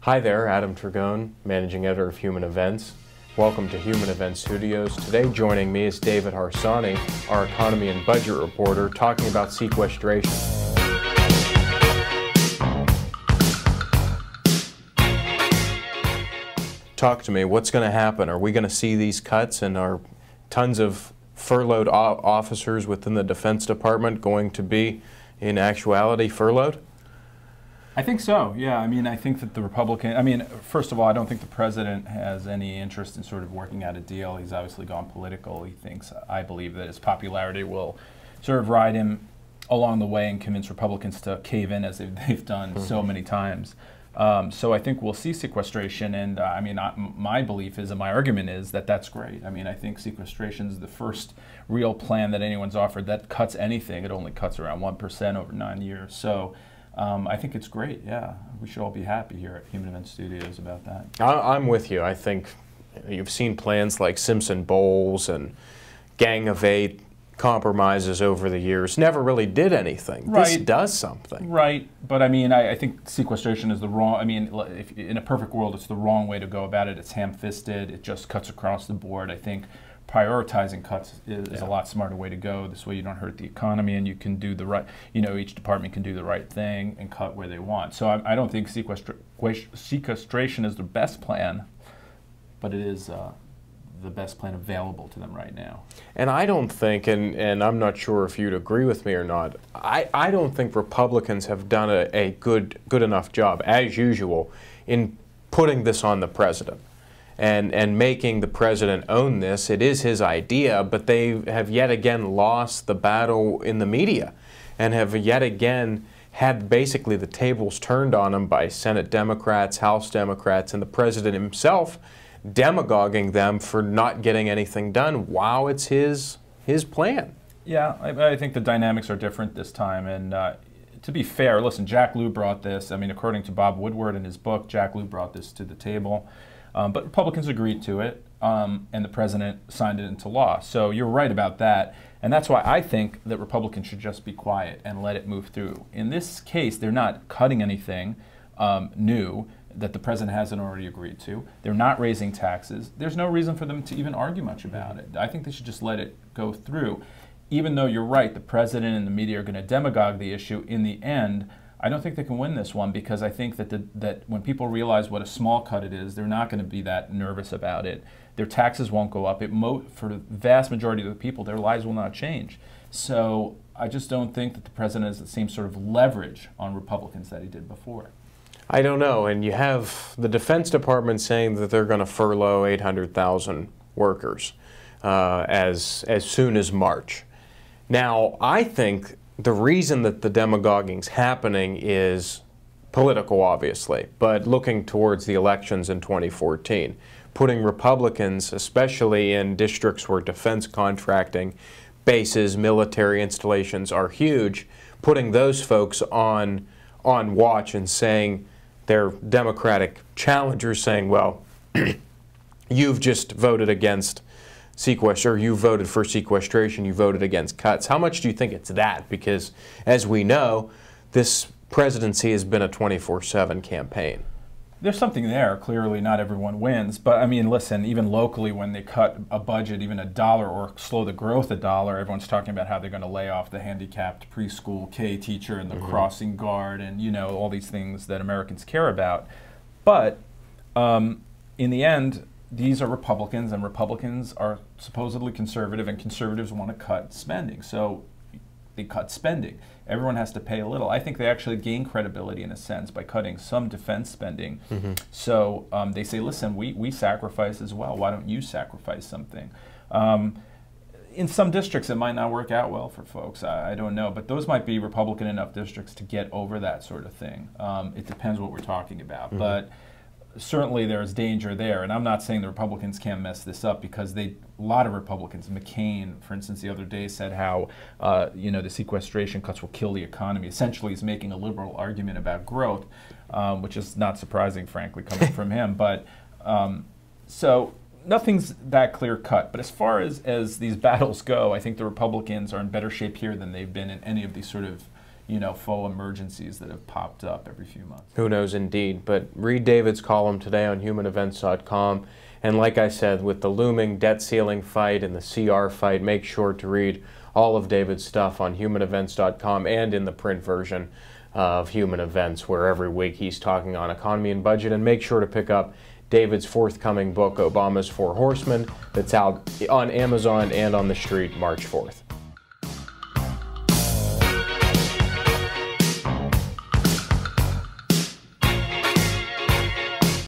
Hi there, Adam Tragone, Managing Editor of Human Events. Welcome to Human Events Studios. Today joining me is David Harsanyi, our economy and budget reporter, talking about sequestration. Talk to me, what's going to happen? Are we going to see these cuts, and are tons of furloughed officers within the Defense Department going to be, in actuality, furloughed? I think so, yeah. I mean, I think that the first of all, I don't think the president has any interest in sort of working out a deal. He's obviously gone political. He thinks, I believe, that his popularity will sort of ride him along the way and convince Republicans to cave in as they've done so many times. So I think we'll see sequestration, and my belief is, and my argument is, that that's great. I mean, I think sequestration is the first real plan that anyone's offered that cuts anything. It only cuts around 1% over 9 years. So I think it's great, yeah. We should all be happy here at Human Events Studios about that. I'm with you. I think you've seen plans like Simpson Bowles and Gang of Eight compromises over the years never really did anything. Right. This does something. Right, but I mean, I think sequestration is the wrong, I mean, if, in a perfect world, it's the wrong way to go about it. It's ham-fisted. It just cuts across the board. I think prioritizing cuts is a lot smarter way to go. This way you don't hurt the economy, and you can do the right, each department can do the right thing and cut where they want. So I don't think sequestration is the best plan, but it is the best plan available to them right now. And I don't think, and I'm not sure if you'd agree with me or not, I don't think Republicans have done a good enough job, as usual, in putting this on the president and making the president own this. It is his idea, but they have yet again lost the battle in the media and have yet again had basically the tables turned on them by Senate Democrats, House Democrats, and the president himself demagoguing them for not getting anything done. Wow, it's his plan. Yeah, I think the dynamics are different this time. And to be fair, listen, Jack Lew brought this. I mean, according to Bob Woodward in his book, Jack Lew brought this to the table. But Republicans agreed to it, and the president signed it into law. So you're right about that. And that's why I think that Republicans should just be quiet and let it move through. In this case, they're not cutting anything new that the president hasn't already agreed to. They're not raising taxes. There's no reason for them to even argue much about it. I think they should just let it go through. Even though you're right, the president and the media are going to demagogue the issue, in the end, I don't think they can win this one, because I think that when people realize what a small cut it is, they're not going to be that nervous about it. Their taxes won't go up. For the vast majority of the people, their lives will not change. So I just don't think that the president has the same sort of leverage on Republicans that he did before. I don't know, and you have the Defense Department saying that they're going to furlough 800,000 workers as soon as March. Now, I think the reason that the demagoguing's happening is political, obviously, but looking towards the elections in 2014, putting Republicans, especially in districts where defense contracting, bases, military installations are huge, putting those folks on watch and saying, their Democratic challengers saying, well, you've just voted against sequestration, you voted for sequestration, you voted against cuts. How much do you think it's that? Because, as we know, this presidency has been a 24/7 campaign. There's something there. Clearly, not everyone wins. But, I mean, listen, even locally, when they cut a budget, even $1, or slow the growth $1, everyone's talking about how they're going to lay off the handicapped preschool K teacher and the crossing guard and, all these things that Americans care about. But in the end, these are Republicans, and Republicans are supposedly conservative, and conservatives want to cut spending. So they cut spending. Everyone has to pay a little. I think they actually gain credibility in a sense by cutting some defense spending. So they say, listen, we sacrifice as well. Why don't you sacrifice something? In some districts, it might not work out well for folks. I don't know. But those might be Republican enough districts to get over that sort of thing. It depends what we're talking about. But certainly there's danger there, and I'm not saying the Republicans can't mess this up, because a lot of Republicans, McCain, for instance, the other day said how the sequestration cuts will kill the economy. Essentially, he's making a liberal argument about growth, which is not surprising, frankly, coming from him. But so nothing's that clear cut. But as far as these battles go, I think the Republicans are in better shape here than they've been in any of these sort of full emergencies that have popped up every few months. Who knows indeed. But read David's column today on humanevents.com. And like I said, with the looming debt ceiling fight and the CR fight, make sure to read all of David's stuff on humanevents.com and in the print version of Human Events, where every week he's talking on economy and budget. And make sure to pick up David's forthcoming book, Obama's Four Horsemen, that's out on Amazon and on the street March 4th.